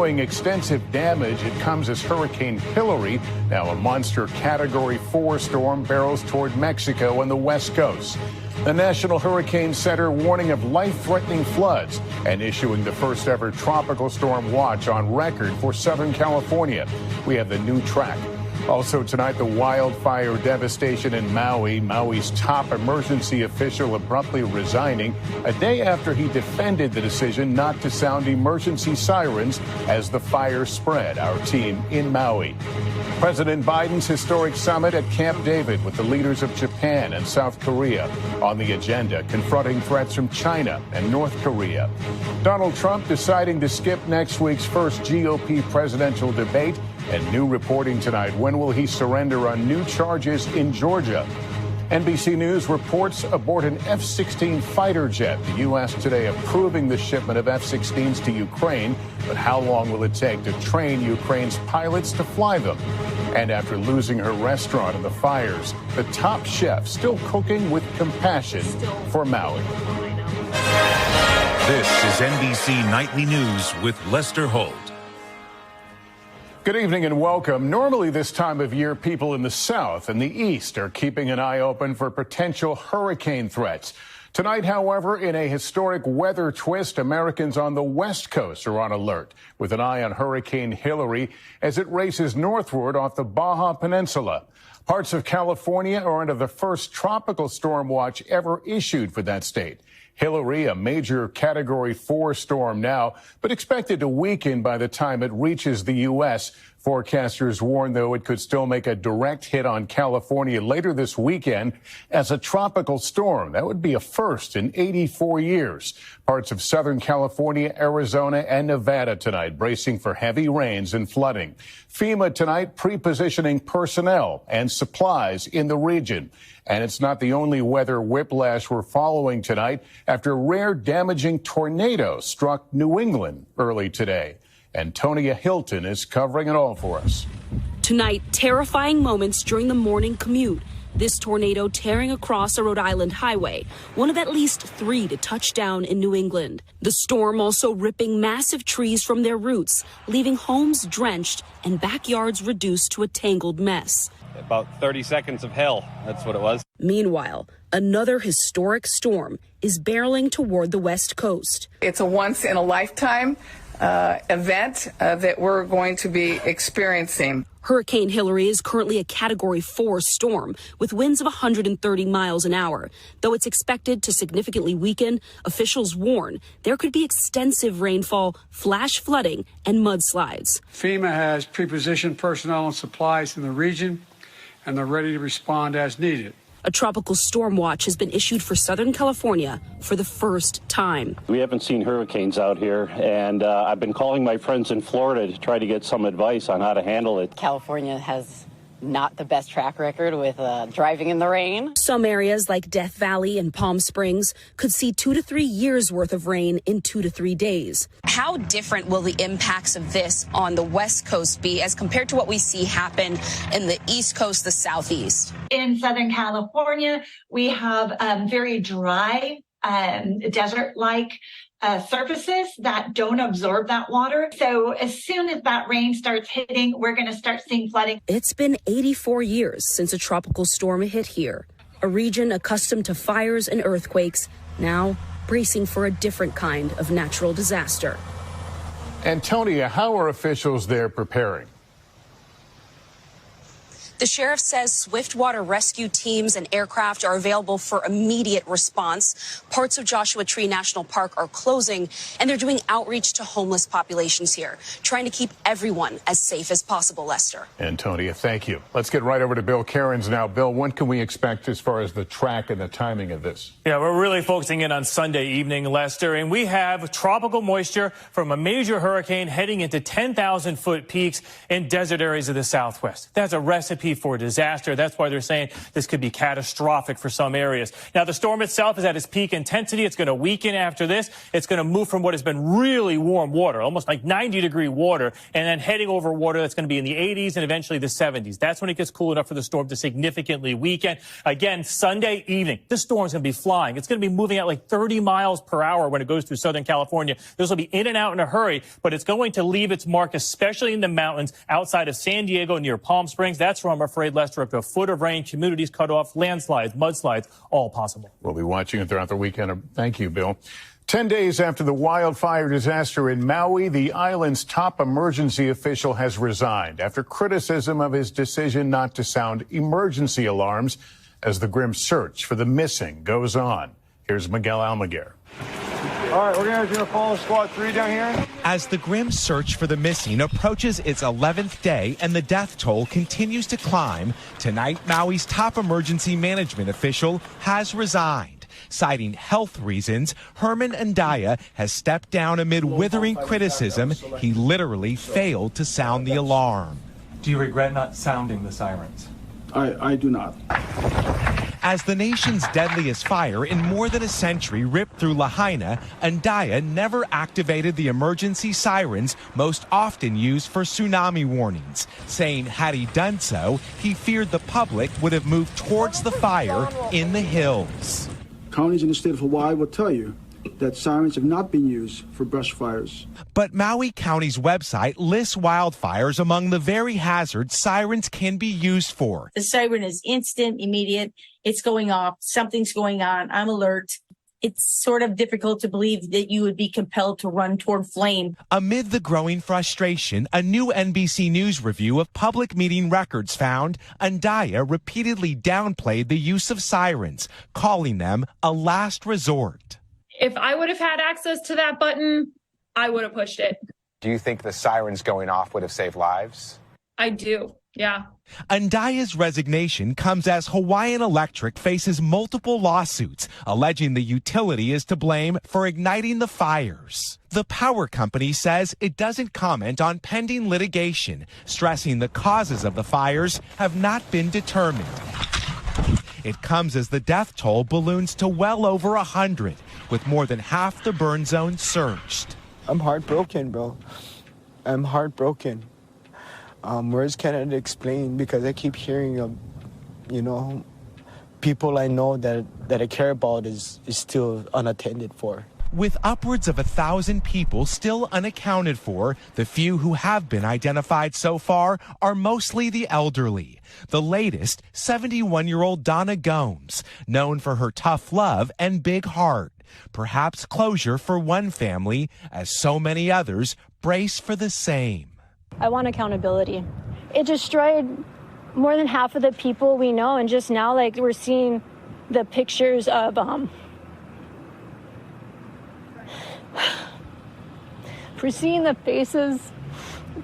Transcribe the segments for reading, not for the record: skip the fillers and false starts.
showing extensive damage. It comes as Hurricane Hillary, now a monster Category 4 storm, barrels toward Mexico and the West Coast. The National Hurricane Center warning of life-threatening floods and issuing the first ever tropical storm watch on record for Southern California. We have the new track. Also tonight, the wildfire devastation in Maui. Maui's top emergency official abruptly resigning a day after he defended the decision not to sound emergency sirens as the fire spread. Our team in Maui. President Biden's historic summit at Camp David with the leaders of Japan and South Korea on the agenda, confronting threats from China and North Korea. Donald Trump deciding to skip next week's first GOP presidential debate. And new reporting tonight. When will he surrender on new charges in Georgia? NBC News reports aboard an F-16 fighter jet. The U.S. today approving the shipment of F-16s to Ukraine. But how long will it take to train Ukraine's pilots to fly them? And after losing her restaurant in the fires, the top chef still cooking with compassion for Maui. This is NBC Nightly News with Lester Holt. Good evening and welcome. Normally this time of year, people in the south and the east are keeping an eye open for potential hurricane threats. Tonight, however, in a historic weather twist, Americans on the west coast are on alert with an eye on Hurricane Hillary as it races northward off the Baja Peninsula. Parts of California are under the first tropical storm watch ever issued for that state. Hillary, a major Category 4 storm now, but expected to weaken by the time it reaches the U.S. Forecasters warn, though, it could still make a direct hit on California later this weekend as a tropical storm. That would be a first in 84 years. Parts of Southern California, Arizona, and Nevada tonight bracing for heavy rains and flooding. FEMA tonight pre-positioning personnel and supplies in the region. And it's not the only weather whiplash we're following tonight after a rare damaging tornado struck New England early today. Antonia Hilton is covering it all for us. Tonight, terrifying moments during the morning commute. This tornado tearing across a Rhode Island highway, one of at least 3 to touch down in New England. The storm also ripping massive trees from their roots, leaving homes drenched and backyards reduced to a tangled mess. About 30 seconds of hell. That's what it was. Meanwhile, another historic storm is barreling toward the West Coast. It's a once-in-a-lifetime event that we're going to be experiencing. Hurricane Hillary is currently a Category 4 storm with winds of 130 miles an hour. Though it's expected to significantly weaken, officials warn there could be extensive rainfall, flash flooding, and mudslides. FEMA has pre-positioned personnel and supplies in the region, and they're ready to respond as needed. A tropical storm watch has been issued for Southern California for the first time. We haven't seen hurricanes out here, and I've been calling my friends in Florida to try to get some advice on how to handle it. California has not the best track record with driving in the rain. Some areas like Death Valley and Palm Springs could see 2 to 3 years worth of rain in 2 to 3 days. How different will the impacts of this on the West Coast be as compared to what we see happen in the East Coast, the Southeast? In Southern California, we have very dry, desert-like surfaces that don't absorb that water. So as soon as that rain starts hitting, we're going to start seeing flooding. It's been 84 years since a tropical storm hit here. A region accustomed to fires and earthquakes, now bracing for a different kind of natural disaster. Antonia, how are officials there preparing? The sheriff says swift water rescue teams and aircraft are available for immediate response. Parts of Joshua Tree National Park are closing, and they're doing outreach to homeless populations here, trying to keep everyone as safe as possible, Lester. Antonia, thank you. Let's get right over to Bill Cairns now. Bill, when can we expect as far as the track and the timing of this? Yeah, we're really focusing in on Sunday evening, Lester, and we have tropical moisture from a major hurricane heading into 10,000-foot peaks in desert areas of the Southwest. That's a recipe recipe for disaster. That's why they're saying this could be catastrophic for some areas. Now, the storm itself is at its peak intensity. It's going to weaken after this. It's going to move from what has been really warm water, almost like 90-degree water, and then heading over water that's going to be in the 80s and eventually the 70s. That's when it gets cool enough for the storm to significantly weaken. Again, Sunday evening, this storm's going to be flying. It's going to be moving at like 30 miles per hour when it goes through Southern California. This will be in and out in a hurry, but it's going to leave its mark, especially in the mountains outside of San Diego near Palm Springs. That's where I'm afraid, Lester, up to a foot of rain, communities cut off, landslides, mudslides, all possible. We'll be watching it throughout the weekend. Thank you, Bill. 10 days after the wildfire disaster in Maui, the island's top emergency official has resigned after criticism of his decision not to sound emergency alarms as the grim search for the missing goes on. Here's Miguel Almaguer. All right, we're going to follow squad 3 down here. As the grim search for the missing approaches its 11th day and the death toll continues to climb, tonight Maui's top emergency management official has resigned. Citing health reasons, Herman Andaya has stepped down amid withering criticism. He literally failed to sound the alarm. Do you regret not sounding the sirens? I do not. As the nation's deadliest fire in more than a century ripped through Lahaina, Andaya never activated the emergency sirens most often used for tsunami warnings, saying had he done so, he feared the public would have moved towards the fire in the hills. Counties in the state of Hawaii will tell you that sirens have not been used for brush fires. But Maui County's website lists wildfires among the very hazards sirens can be used for. The siren is instant, immediate. It's going off. Something's going on. I'm alert. It's sort of difficult to believe that you would be compelled to run toward flame. Amid the growing frustration, a new NBC News review of public meeting records found Andaya repeatedly downplayed the use of sirens, calling them a last resort. If I would have had access to that button, I would have pushed it. Do you think the sirens going off would have saved lives? I do, yeah. Andaya's resignation comes as Hawaiian Electric faces multiple lawsuits alleging the utility is to blame for igniting the fires. The power company says it doesn't comment on pending litigation, stressing the causes of the fires have not been determined. It comes as the death toll balloons to well over 100, with more than half the burn zone searched. I'm heartbroken, bro. I'm heartbroken. Words cannot explain because I keep hearing of, people I know that I care about is still unattended for. With upwards of 1,000 people still unaccounted for, the few who have been identified so far are mostly the elderly. The latest, 71-year-old Donna Gomes, known for her tough love and big heart. Perhaps closure for one family, as so many others brace for the same. I want accountability. It destroyed more than half of the people we know, and just now, we're seeing the pictures of, we're seeing the faces,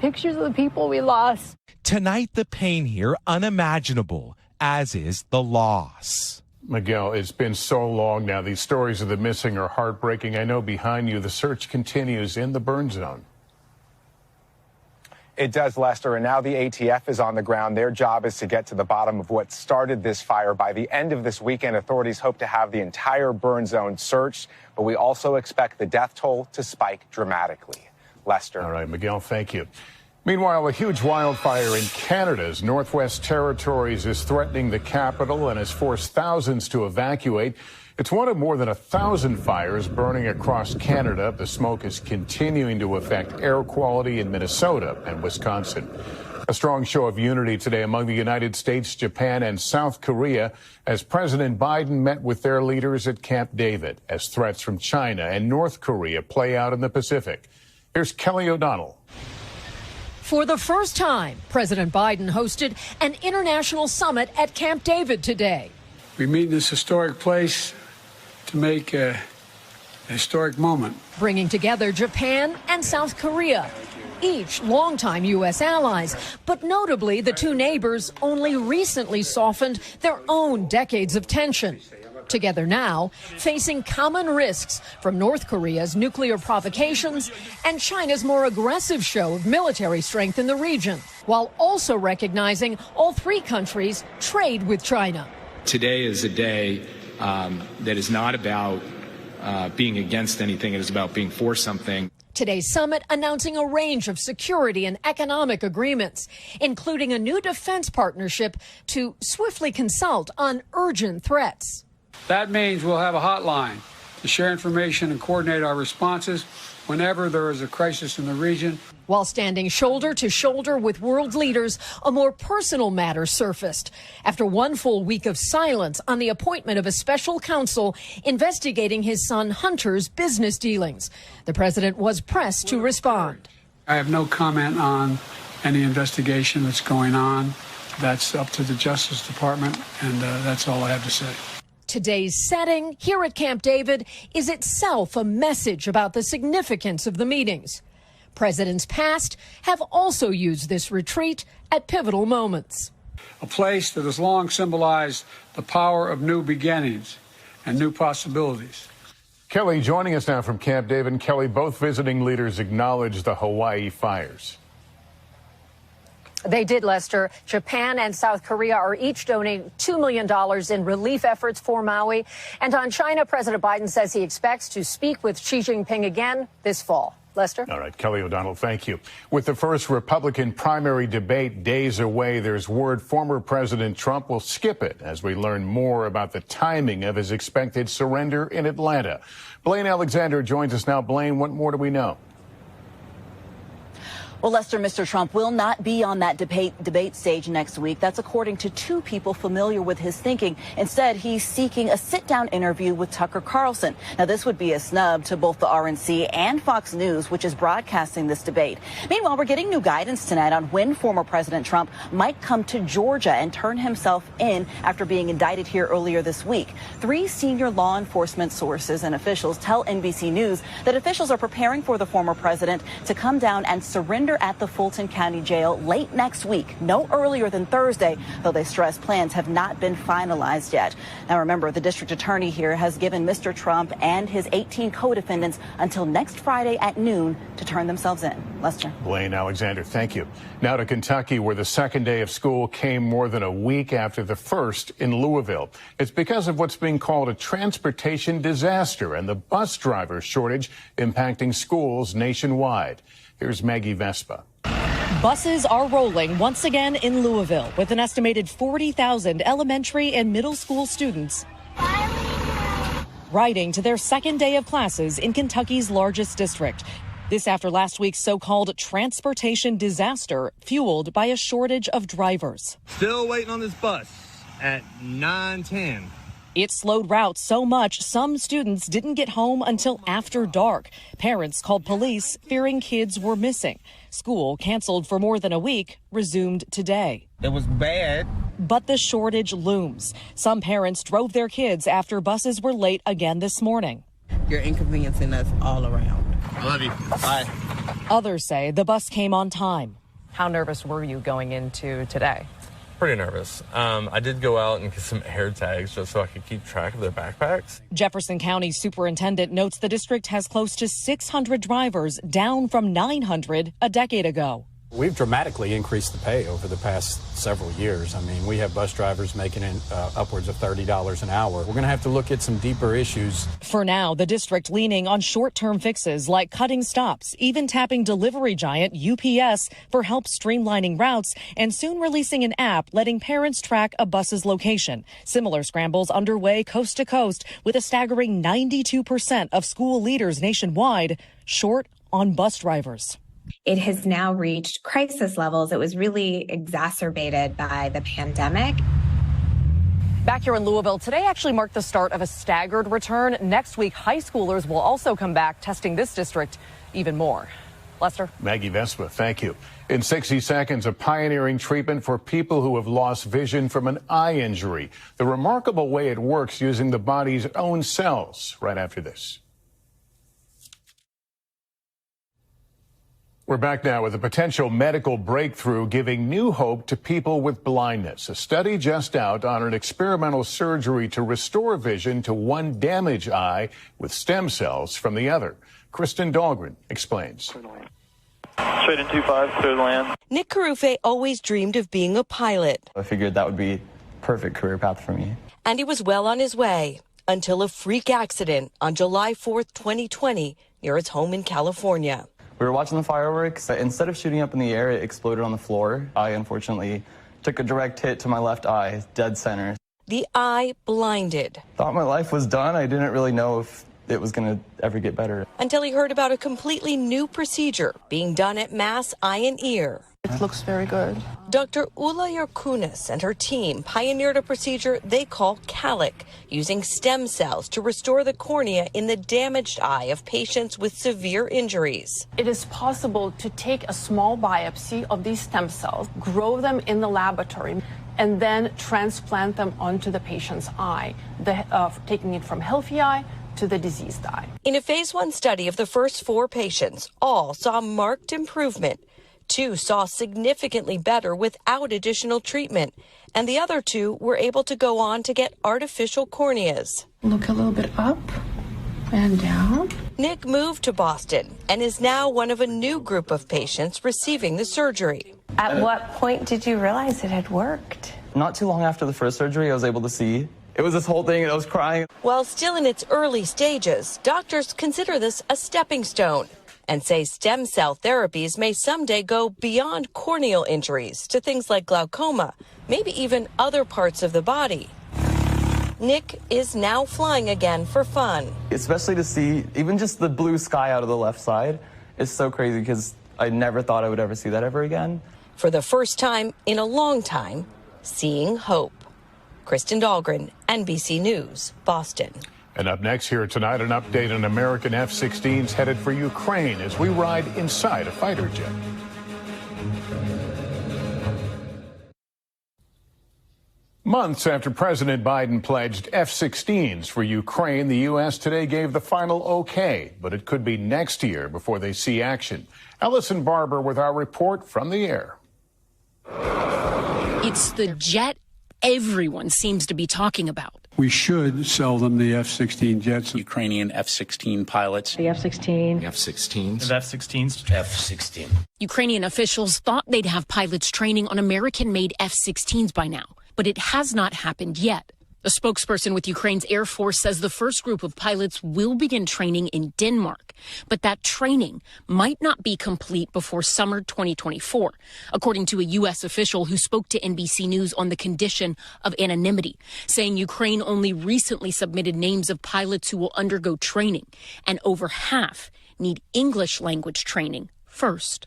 pictures of the people we lost. Tonight, the pain here unimaginable, as is the loss. Miguel, it's been so long now. These stories of the missing are heartbreaking. I know behind you, the search continues in the burn zone. It does, Lester, and now the ATF is on the ground. Their job is to get to the bottom of what started this fire. By the end of this weekend, authorities hope to have the entire burn zone searched, but we also expect the death toll to spike dramatically. Lester. All right, Miguel, thank you. Meanwhile, a huge wildfire in Canada's Northwest Territories is threatening the capital and has forced thousands to evacuate. It's one of more than 1,000 fires burning across Canada. The smoke is continuing to affect air quality in Minnesota and Wisconsin. A strong show of unity today among the United States, Japan, and South Korea as President Biden met with their leaders at Camp David as threats from China and North Korea play out in the Pacific. Here's Kelly O'Donnell. For the first time, President Biden hosted an international summit at Camp David today. We meet in this historic place to make a historic moment. Bringing together Japan and South Korea, each longtime U.S. allies. But notably, the two neighbors only recently softened their own decades of tension. together now, facing common risks from North Korea's nuclear provocations and China's more aggressive show of military strength in the region, while also recognizing all three countries trade with China. Today is a day that is not about being against anything. It is about being for something. Today's summit announcing a range of security and economic agreements, including a new defense partnership to swiftly consult on urgent threats. That means we'll have a hotline to share information and coordinate our responses whenever there is a crisis in the region. While standing shoulder to shoulder with world leaders, a more personal matter surfaced after one full week of silence on the appointment of a special counsel investigating his son Hunter's business dealings. The president was pressed to respond. I have no comment on any investigation that's going on. That's up to the Justice Department, and that's all I have to say. Today's setting here at Camp David is itself a message about the significance of the meetings. Presidents past have also used this retreat at pivotal moments. A place that has long symbolized the power of new beginnings and new possibilities. Kelly joining us now from Camp David. Kelly, both visiting leaders acknowledged the Hawaii fires. They did, Lester. Japan and South Korea are each donating $2 million in relief efforts for Maui. And on China, President Biden says he expects to speak with Xi Jinping again this fall. Lester? All right, Kelly O'Donnell, thank you. With the first Republican primary debate days away, there's word former President Trump will skip it as we learn more about the timing of his expected surrender in Atlanta. Blaine Alexander joins us now. Blaine, what more do we know? Well, Lester, Mr. Trump will not be on that debate stage next week. That's according to two people familiar with his thinking. Instead, he's seeking a sit-down interview with Tucker Carlson. Now, this would be a snub to both the RNC and Fox News, which is broadcasting this debate. Meanwhile, we're getting new guidance tonight on when former President Trump might come to Georgia and turn himself in after being indicted here earlier this week. 3 senior law enforcement sources and officials tell NBC News that officials are preparing for the former president to come down and surrender at the Fulton County Jail late next week, no earlier than Thursday, though they stress plans have not been finalized yet. Now, remember, the district attorney here has given Mr. Trump and his 18 co-defendants until next Friday at noon to turn themselves in. Lester. Blaine Alexander, thank you. Now to Kentucky, where the second day of school came more than a week after the first in Louisville. It's because of what's being called a transportation disaster and the bus driver shortage impacting schools nationwide. Here's Maggie Vespa. Buses are rolling once again in Louisville with an estimated 40,000 elementary and middle school students riding to their second day of classes in Kentucky's largest district. This after last week's so-called transportation disaster fueled by a shortage of drivers. Still waiting on this bus at 9:10. It slowed routes so much, some students didn't get home until after dark. Parents called police, fearing kids were missing. School, canceled for more than a week, resumed today. It was bad. But the shortage looms. Some parents drove their kids after buses were late again this morning. You're inconveniencing us all around. Love you. Bye. Others say the bus came on time. How nervous were you going into today? Pretty nervous. I did go out and get some air tags just so I could keep track of their backpacks. Jefferson County Superintendent notes the district has close to 600 drivers, down from 900 a decade ago. We've dramatically increased the pay over the past several years. I mean, we have bus drivers making upwards of $30 an hour. We're going to have to look at some deeper issues. For now, the district leaning on short-term fixes like cutting stops, even tapping delivery giant UPS for help streamlining routes, and soon releasing an app letting parents track a bus's location. Similar scrambles underway coast to coast, with a staggering 92% of school leaders nationwide short on bus drivers. It has now reached crisis levels. It was really exacerbated by the pandemic. Back here in Louisville, today actually marked the start of a staggered return. Next week, high schoolers will also come back, testing this district even more. Lester? Maggie Vespa, thank you. In 60 seconds, a pioneering treatment for people who have lost vision from an eye injury. The remarkable way it works using the body's own cells. Right after this. We're back now with a potential medical breakthrough giving new hope to people with blindness. A study just out on an experimental surgery to restore vision to one damaged eye with stem cells from the other. Kristen Dahlgren explains. Straight in 25, clear the land. Nick Carufe always dreamed of being a pilot. I figured that would be a perfect career path for me. And he was well on his way until a freak accident on July 4th, 2020, near his home in California. We were watching the fireworks. Instead of shooting up in the air, it exploded on the floor. I unfortunately took a direct hit to my left eye, dead center. The eye blinded. Thought my life was done. I didn't really know if it was going to ever get better. Until he heard about a completely new procedure being done at Mass Eye and Ear. It looks very good. Dr. Ula Yarkunis and her team pioneered a procedure they call CALIC, using stem cells to restore the cornea in the damaged eye of patients with severe injuries. It is possible to take a small biopsy of these stem cells, grow them in the laboratory, and then transplant them onto the patient's eye, taking it from healthy eye to the diseased eye. In a phase 1 study of the first 4 patients, all saw marked improvement. 2 saw significantly better without additional treatment, and the other 2 were able to go on to get artificial corneas. Look a little bit up and down. Nick moved to Boston and is now one of a new group of patients receiving the surgery. At what point did you realize it had worked? Not too long after the first surgery, I was able to see. It was this whole thing, and I was crying. While still in its early stages, doctors consider this a stepping stone and say stem cell therapies may someday go beyond corneal injuries to things like glaucoma, maybe even other parts of the body. Nick is now flying again for fun. Especially to see even just the blue sky out of the left side is so crazy because I never thought I would ever see that ever again. For the first time in a long time, seeing hope. Kristen Dahlgren, NBC News, Boston. And up next here tonight, an update on American F-16s headed for Ukraine as we ride inside a fighter jet. Months after President Biden pledged F-16s for Ukraine, the U.S. today gave the final okay, but it could be next year before they see action. Ellison Barber with our report from the air. It's the jet everyone seems to be talking about. We should sell them the F-16 jets. Ukrainian F-16 pilots. The F-16. F-16s. The F-16s. F-16. Ukrainian officials thought they'd have pilots training on American-made F-16s by now, but it has not happened yet. A spokesperson with Ukraine's Air Force says the first group of pilots will begin training in Denmark, but that training might not be complete before summer 2024, according to a U.S. official who spoke to NBC News on the condition of anonymity, saying Ukraine only recently submitted names of pilots who will undergo training, and over half need English language training first.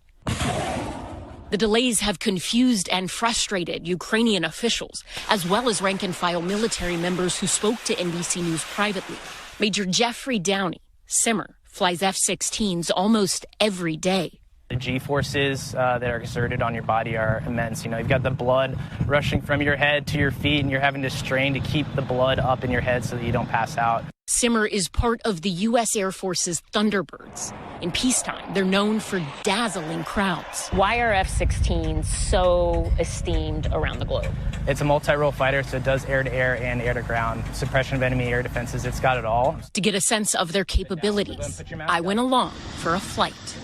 The delays have confused and frustrated Ukrainian officials, as well as rank-and-file military members who spoke to NBC News privately. Major Jeffrey Downey, Simmer, flies F-16s almost every day. The G-forces that are exerted on your body are immense. You know, you've got the blood rushing from your head to your feet, and you're having to strain to keep the blood up in your head so that you don't pass out. Simmer is part of the U.S. Air Force's Thunderbirds. In peacetime, they're known for dazzling crowds. Why are F-16s so esteemed around the globe? It's a multi-role fighter, so it does air-to-air and air-to-ground. Suppression of enemy air defenses, it's got it all. To get a sense of their capabilities, I went along for a flight.